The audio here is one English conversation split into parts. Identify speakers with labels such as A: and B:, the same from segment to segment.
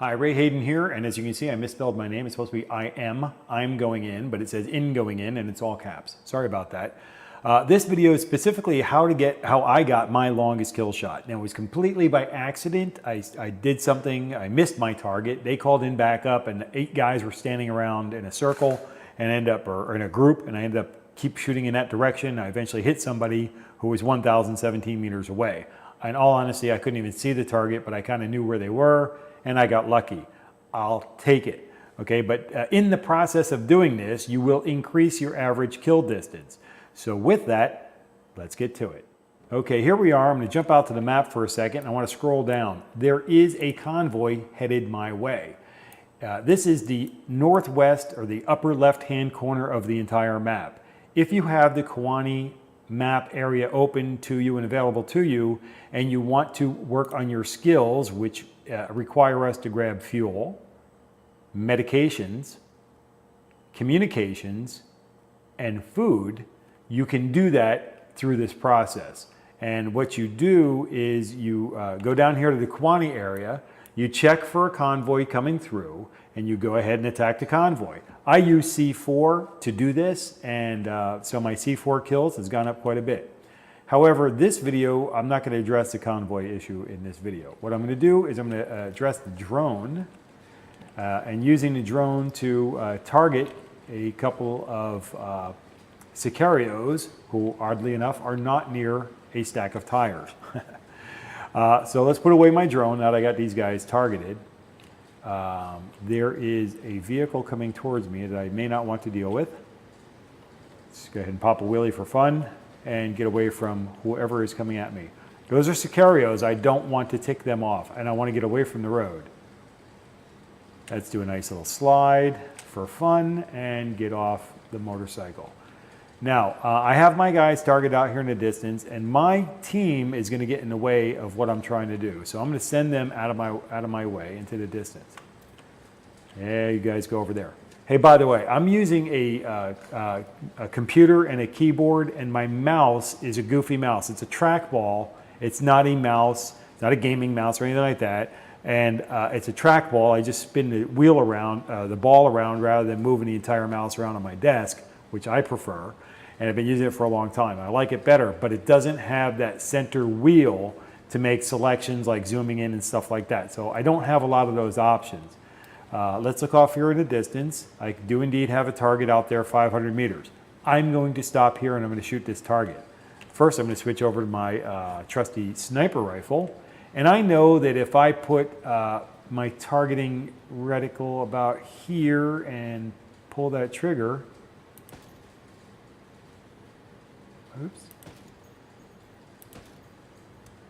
A: Hi, Ray Hayden here, and as you can see, I misspelled my name. It's supposed to be I'm going in, but it says in going in, and it's all caps. Sorry about that. This video is specifically how I got my longest kill shot. Now, it was completely by accident. I did something, I missed my target. They called in backup, and 8 guys were standing around in a circle, and or in a group, and I ended up keep shooting in that direction. I eventually hit somebody who was 1,017 meters away. In all honesty, I couldn't even see the target, but I kind of knew where they were, and I got lucky. I'll take it, okay? But in the process of doing this, you will increase your average kill distance. So with that, let's get to it. Okay, here we are. I'm gonna jump out to the map for a second. I wanna scroll down. There is a convoy headed my way. This is the northwest or the upper left-hand corner of the entire map. If you have the Koani map area open to you and available to you, and you want to work on your skills, which require us to grab fuel, medications, communications, and food, you can do that through this process. And what you do is you go down here to the Koani area, you check for a convoy coming through, and you go ahead and attack the convoy. I use C4 to do this, and so my C4 kills has gone up quite a bit. However, this video, I'm not going to address the convoy issue in this video. What I'm going to do is I'm going to address the drone, and using the drone to target a couple of sicarios who, oddly enough, are not near a stack of tires. So let's put away my drone now that I got these guys targeted. There is a vehicle coming towards me that I may not want to deal with. Let's go ahead and pop a wheelie for fun and get away from whoever is coming at me. Those are sicarios. I don't want to tick them off, and I want to get away from the road. Let's do a nice little slide for fun and get off the motorcycle. Now, I have my guys targeted out here in the distance, and my team is going to get in the way of what I'm trying to do. So I'm going to send them out of my way into the distance. Yeah, you guys go over there. Hey, by the way, I'm using a computer and a keyboard, and my mouse is a goofy mouse. It's a trackball. It's not a mouse. It's not a gaming mouse or anything like that. And it's a trackball. I just spin the wheel around, the ball around, rather than moving the entire mouse around on my desk, which I prefer. And I've been using it for a long time. I like it better, but it doesn't have that center wheel to make selections like zooming in and stuff like that. So I don't have a lot of those options. Let's look off here in the distance. I do indeed have a target out there 500 meters. I'm going to stop here and I'm going to shoot this target. First, I'm going to switch over to my trusty sniper rifle. And I know that if I put my targeting reticle about here and pull that trigger, oops.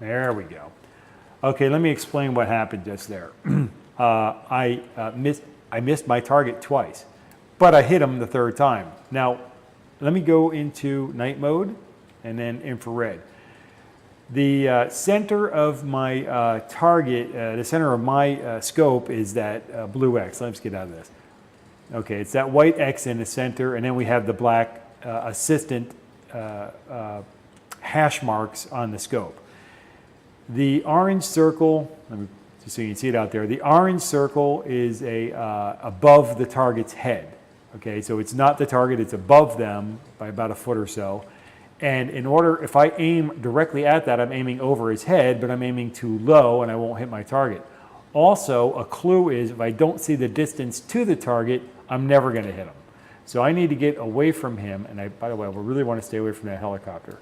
A: There we go. Okay, let me explain what happened just there. I missed my target twice, but I hit him the 3rd time. Now, let me go into night mode and then infrared. The center of my target, the center of my scope is that blue X. Let's get out of this. Okay, it's that white X in the center, and then we have the black assistant hash marks on the scope. The orange circle, just so you can see it out there, the orange circle is above the target's head. Okay, so it's not the target, it's above them by about a foot or so. And if I aim directly at that, I'm aiming over his head, but I'm aiming too low and I won't hit my target. Also, a clue is if I don't see the distance to the target, I'm never going to hit him. So I need to get away from him, and by the way, I really want to stay away from that helicopter.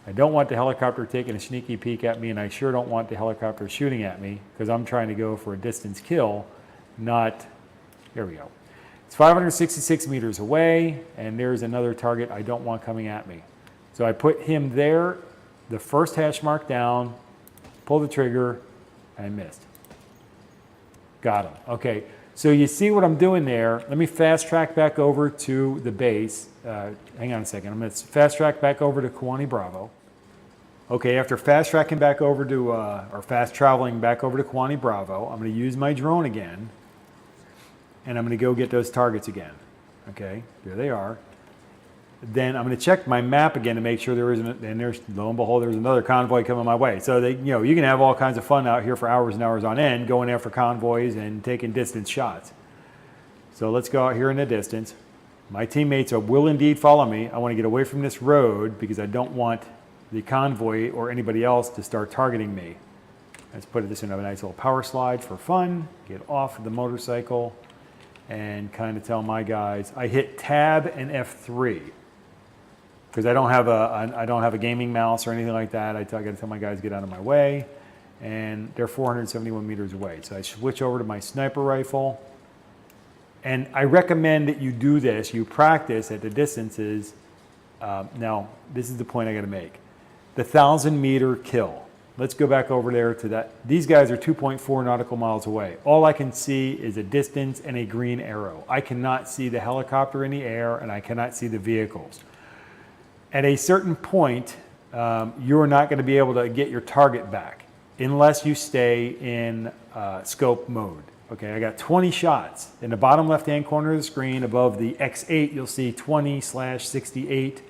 A: I don't want the helicopter taking a sneaky peek at me, and I sure don't want the helicopter shooting at me because I'm trying to go for a distance kill, not, here we go. It's 566 meters away, and there's another target I don't want coming at me. So I put him there, the first hash mark down, pull the trigger, and I missed. Got him. Okay, so you see what I'm doing there. Let me fast track back over to the base. Hang on a second. I'm going to fast track back over to Koani Bravo. Okay, after fast tracking back over to, or fast traveling back over to Koani Bravo, I'm going to use my drone again, and I'm going to go get those targets again. Okay, there they are. then I'm going to check my map again to make sure there isn't, and there's, lo and behold, there's another convoy coming my way. So you know, you can have all kinds of fun out here for hours and hours on end, going after convoys and taking distance shots. So let's go out here in the distance. My teammates will indeed follow me. I want to get away from this road because I don't want the convoy or anybody else to start targeting me. Let's put this in a nice little power slide for fun. Get off the motorcycle and kind of tell my guys. I hit tab and F3 because I don't have a gaming mouse or anything like that. I got to tell my guys to get out of my way, and they're 471 meters away. So I switch over to my sniper rifle, and I recommend that you do this. You practice at the distances. Now, this is the point I got to make: the 1,000-meter kill. Let's go back over there to that. These guys are 2.4 nautical miles away. All I can see is a distance and a green arrow. I cannot see the helicopter in the air, and I cannot see the vehicles. At a certain point, you're not going to be able to get your target back unless you stay in scope mode. Okay, I got 20 shots. In the bottom left-hand corner of the screen above the X8, you'll see 20/68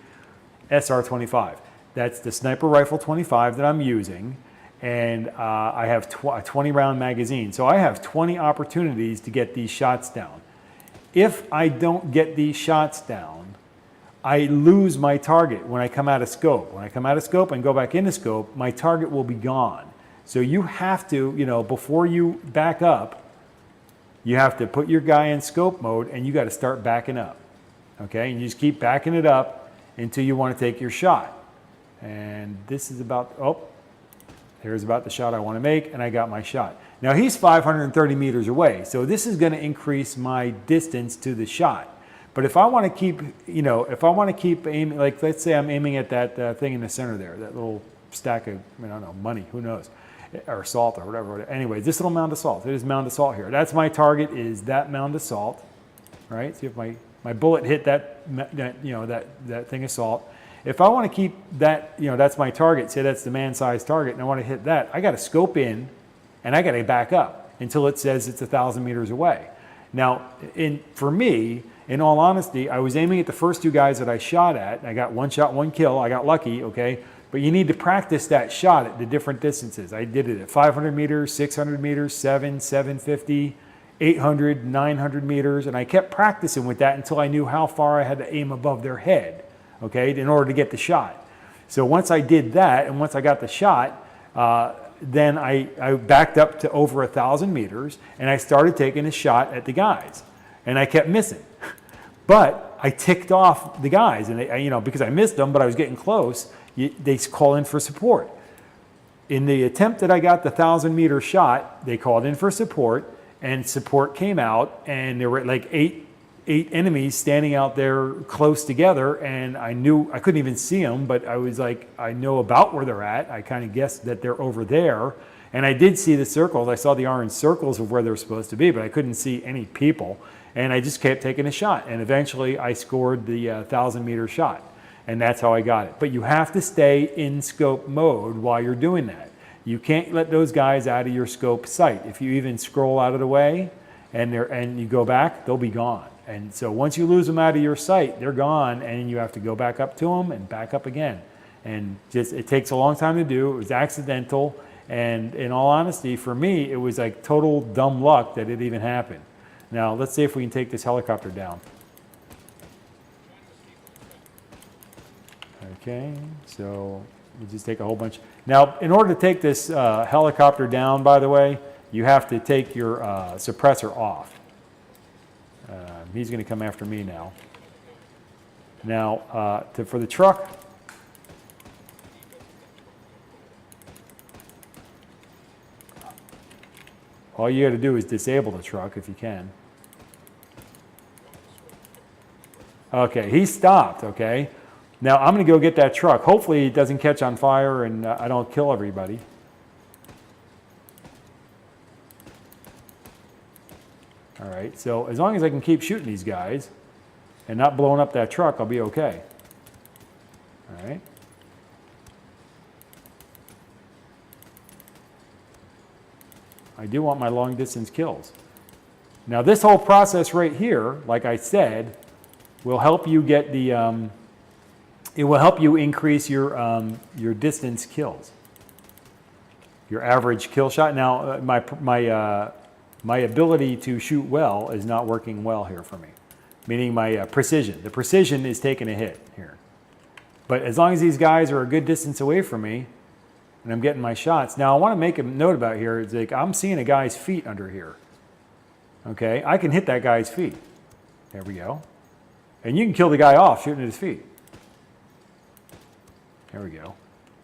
A: SR25. That's the sniper rifle 25 that I'm using, and I have a 20-round magazine. So I have 20 opportunities to get these shots down. If I don't get these shots down, I lose my target when I come out of scope. When I come out of scope and go back into scope, my target will be gone. So you have to, you know, before you back up, you have to put your guy in scope mode, and you got to start backing up. Okay, and you just keep backing it up until you want to take your shot. And this is about, oh, here's about the shot I want to make, and I got my shot. Now he's 530 meters away, so this is going to increase my distance to the shot. But if I want to keep, you know, if I want to keep aiming, like let's say I'm aiming at that thing in the center there, that little stack of, I don't know, money, who knows, or salt or whatever. Anyways, this little mound of salt, it is mound of salt here. That's my target, is that mound of salt, right? See if my bullet hit that, you know, that thing of salt. If I want to keep that, you know, that's my target, say that's the man-sized target, and I want to hit that, I got to scope in, and I got to back up until it says it's 1,000 meters away. Now, for me, in all honesty, I was aiming at the first two guys that I shot at. I got one shot, one kill. I got lucky, okay? But you need to practice that shot at the different distances. I did it at 500 meters, 600 meters, 750, 800, 900 meters, and I kept practicing with that until I knew how far I had to aim above their head, okay, in order to get the shot. So once I did that, and once I got the shot, then I backed up to over 1,000 meters, and I started taking a shot at the guys, and I kept missing. But I ticked off the guys, and they, you know, because I missed them, but I was getting close, they call in for support. In the attempt that I got the 1,000-meter shot, they called in for support, and support came out, and there were like eight enemies standing out there close together, and I knew I couldn't even see them, but I was like, I know about where they're at. I kind of guessed that they're over there, and I did see the circles. I saw the orange circles of where they're supposed to be, but I couldn't see any people, and I just kept taking a shot, and eventually I scored the 1,000-meter shot, and that's how I got it. But you have to stay in scope mode while you're doing that. You can't let those guys out of your scope sight. If you even scroll out of the way and you go back, they'll be gone. And so once you lose them out of your sight, they're gone, and you have to go back up to them and back up again. And just, it takes a long time to do. It was accidental, and in all honesty, for me, it was like total dumb luck that it even happened. Now, let's see if we can take this helicopter down. Okay, so we'll just take a whole bunch. Now, in order to take this helicopter down, by the way, you have to take your suppressor off. He's going to come after me now. Now, for the truck, all you got to do is disable the truck if you can. Okay, he stopped, okay? Now, I'm going to go get that truck. Hopefully it doesn't catch on fire and I don't kill everybody. All right, so as long as I can keep shooting these guys and not blowing up that truck, I'll be okay. All right. I do want my long distance kills. Now this whole process right here, like I said, will help you get the it will help you increase your distance kills, your average kill shot. Now, my ability to shoot well is not working well here for me, meaning my precision. The precision is taking a hit here. But as long as these guys are a good distance away from me, and I'm getting my shots. Now, I want to make a note about here. It's like I'm seeing a guy's feet under here. Okay, I can hit that guy's feet. There we go. And you can kill the guy off shooting at his feet. There we go.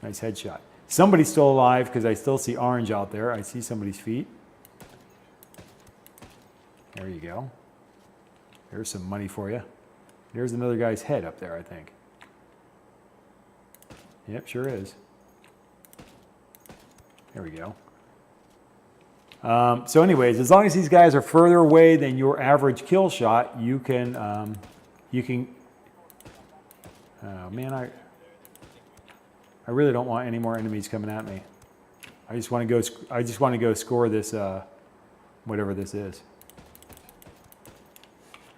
A: Nice headshot. Somebody's still alive because I still see orange out there. I see somebody's feet. There you go. There's some money for you. There's another guy's head up there, I think. Yep, sure is. There we go. So anyways, as long as these guys are further away than your average kill shot, you can, oh man, I really don't want any more enemies coming at me. I just want to go score this, whatever this is.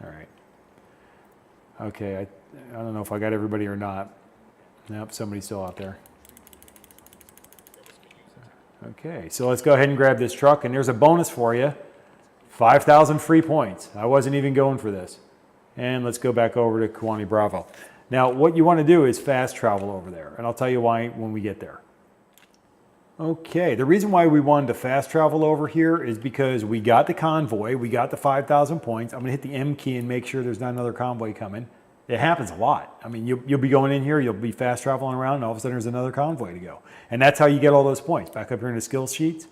A: All right. Okay, I don't know if I got everybody or not. Nope, somebody's still out there. Okay, so let's go ahead and grab this truck, and there's a bonus for you. 5,000 free points. I wasn't even going for this. And let's go back over to Koani Bravo. Now, what you want to do is fast travel over there, and I'll tell you why when we get there. Okay, the reason why we wanted to fast travel over here is because we got the convoy, we got the 5,000 points. I'm going to hit the M key and make sure there's not another convoy coming. It happens a lot. I mean, you'll be going in here, you'll be fast traveling around, and all of a sudden there's another convoy to go. And that's how you get all those points. Back up here in the skill sheets,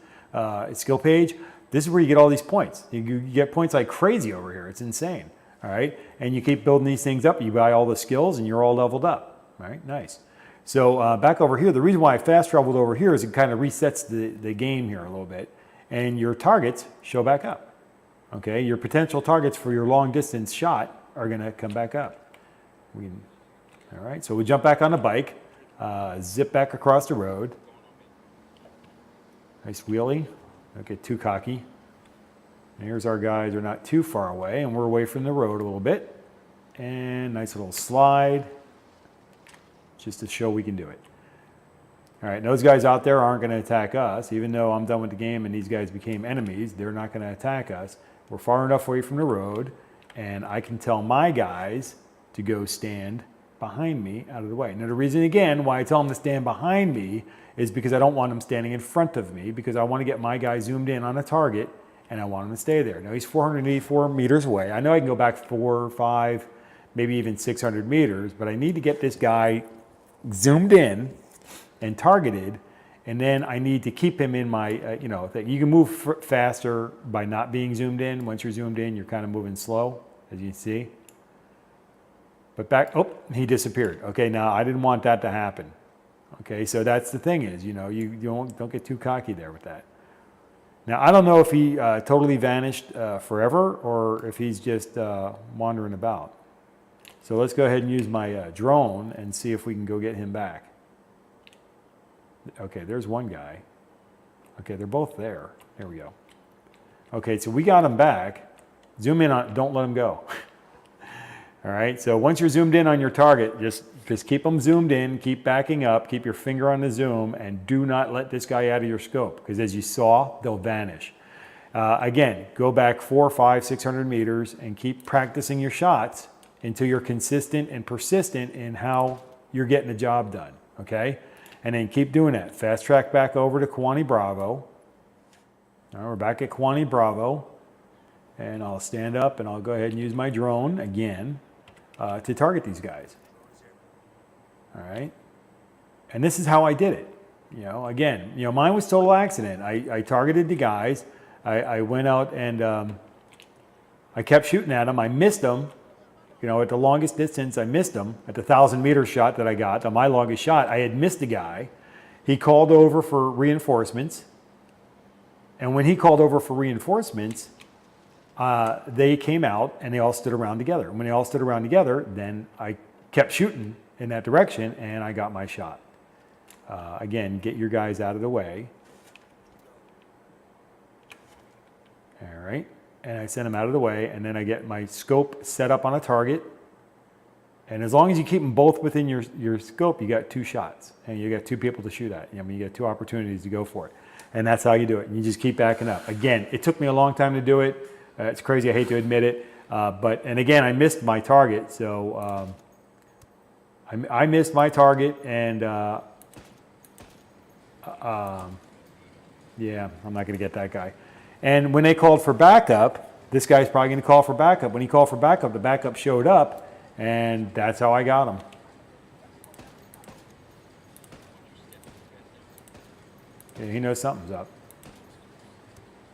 A: skill page, this is where you get all these points. You get points like crazy over here. It's insane. All right, and you keep building these things up. You buy all the skills, and you're all leveled up. All right, nice. So back over here, the reason why I fast traveled over here is it kind of resets the game here a little bit, and your targets show back up. Okay, your potential targets for your long distance shot are going to come back up. All right, so we jump back on the bike, zip back across the road. Nice wheelie. Don't get too cocky. And here's our guys. They're not too far away, and we're away from the road a little bit. And nice little slide, just to show we can do it. All right, those guys out there aren't going to attack us. Even though I'm done with the game and these guys became enemies, they're not going to attack us. We're far enough away from the road, and I can tell my guys to go stand behind me out of the way. Now, the reason, again, why I tell them to stand behind me is because I don't want them standing in front of me, because I want to get my guy zoomed in on a target, and I want him to stay there. Now, he's 484 meters away. I know I can go back 4, 5, maybe even 600 meters, but I need to get this guy zoomed in and targeted, and then I need to keep him in my, thing. You can move faster by not being zoomed in. Once you're zoomed in, you're kind of moving slow, as you can see. But back, oh, he disappeared. Okay, now I didn't want that to happen. Okay, so that's the thing is, you don't get too cocky there with that. Now, I don't know if he totally vanished forever or if he's just wandering about. So let's go ahead and use my drone and see if we can go get him back. Okay, there's one guy. Okay, they're both there. There we go. Okay, so we got him back. Zoom in on, don't let him go. All right, so once you're zoomed in on your target, just keep them zoomed in, keep backing up, keep your finger on the zoom, and do not let this guy out of your scope, because as you saw, they'll vanish. Again, go back 4, 5, 600 meters and keep practicing your shots until you're consistent and persistent in how you're getting the job done, okay? And then keep doing that. Fast track back over to Koani Bravo. All right, we're back at Koani Bravo. And I'll stand up and I'll go ahead and use my drone again to target these guys. All right. And this is how I did it. Again, mine was total accident. I targeted the guys. I went out and I kept shooting at them. I missed them. At the longest distance, I missed them. At the 1,000-meter shot that I got, on my longest shot, I had missed the guy. He called over for reinforcements. And when he called over for reinforcements, they came out and they all stood around together. And when they all stood around together, then I kept shooting in that direction and I got my shot. Again, get your guys out of the way. All right. And I send them out of the way, and then I get my scope set up on a target, And as long as you keep them both within your scope, you got 2 shots, and you got 2 people to shoot at. I mean, you got 2 opportunities to go for it. And that's how you do it. And you just keep backing up. Again, it took me a long time to do it. It's crazy, I hate to admit it. And again, I missed my target. So I missed my target, and yeah, I'm not gonna get that guy. And when they called for backup, this guy's probably gonna call for backup. When he called for backup, the backup showed up, and that's how I got him. Yeah, he knows something's up.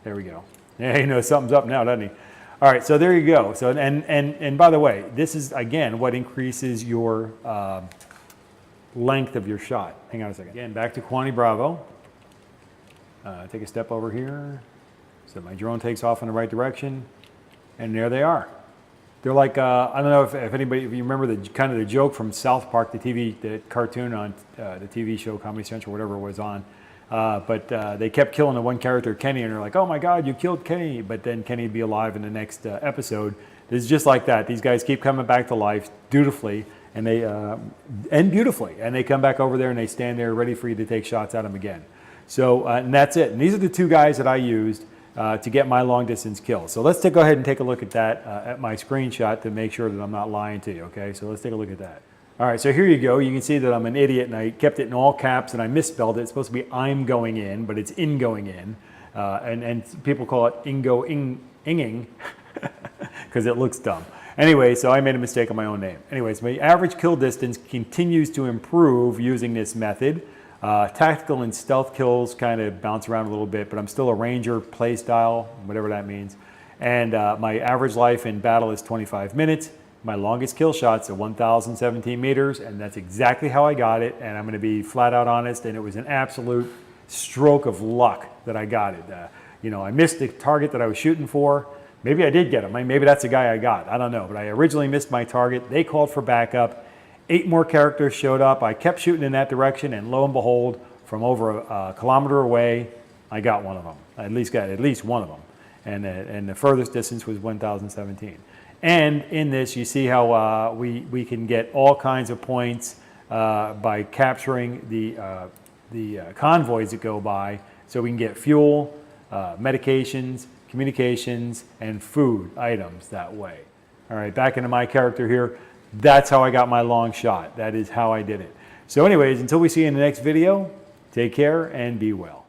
A: There we go. Yeah, he knows something's up now, doesn't he? All right, so there you go. So and by the way, this is again what increases your length of your shot. Hang on a second. Again, back to Koani Bravo. Take a step over here. So my drone takes off in the right direction, and there they are. They're like I don't know if anybody, if you remember the kind of the joke from South Park, the cartoon on the TV show Comedy Central, whatever it was on. But they kept killing the one character, Kenny, and they're like, oh my God, you killed Kenny. But then Kenny would be alive in the next episode. It's just like that. These guys keep coming back to life dutifully, and they end beautifully. And they come back over there and they stand there ready for you to take shots at them again. So, and that's it. And these are the 2 guys that I used to get my long distance kill. So let's go ahead and take a look at that at my screenshot to make sure that I'm not lying to you, okay? So let's take a look at that. All right, so here you go. You can see that I'm an idiot, and I kept it in all caps, and I misspelled it. It's supposed to be I'm going in, but it's in going in. And people call it inging because it looks dumb. Anyway, so I made a mistake on my own name. Anyways, my average kill distance continues to improve using this method. Tactical and stealth kills kind of bounce around a little bit, but I'm still a ranger play style, whatever that means. And my average life in battle is 25 minutes. My longest kill shot's at 1,017 meters, and that's exactly how I got it. And I'm going to be flat out honest, and it was an absolute stroke of luck that I got it. You know, I missed the target that I was shooting for. Maybe I did get him. Maybe that's the guy I got. I don't know. But I originally missed my target. They called for backup. 8 more characters showed up. I kept shooting in that direction, and lo and behold, from over a kilometer away, I got one of them. I at least got at least one of them. And the furthest distance was 1,017. And in this, you see how we can get all kinds of points by capturing the convoys that go by. So we can get fuel, medications, communications, and food items that way. All right, back into my character here. That's how I got my long shot. That is how I did it. So anyways, until we see you in the next video, take care and be well.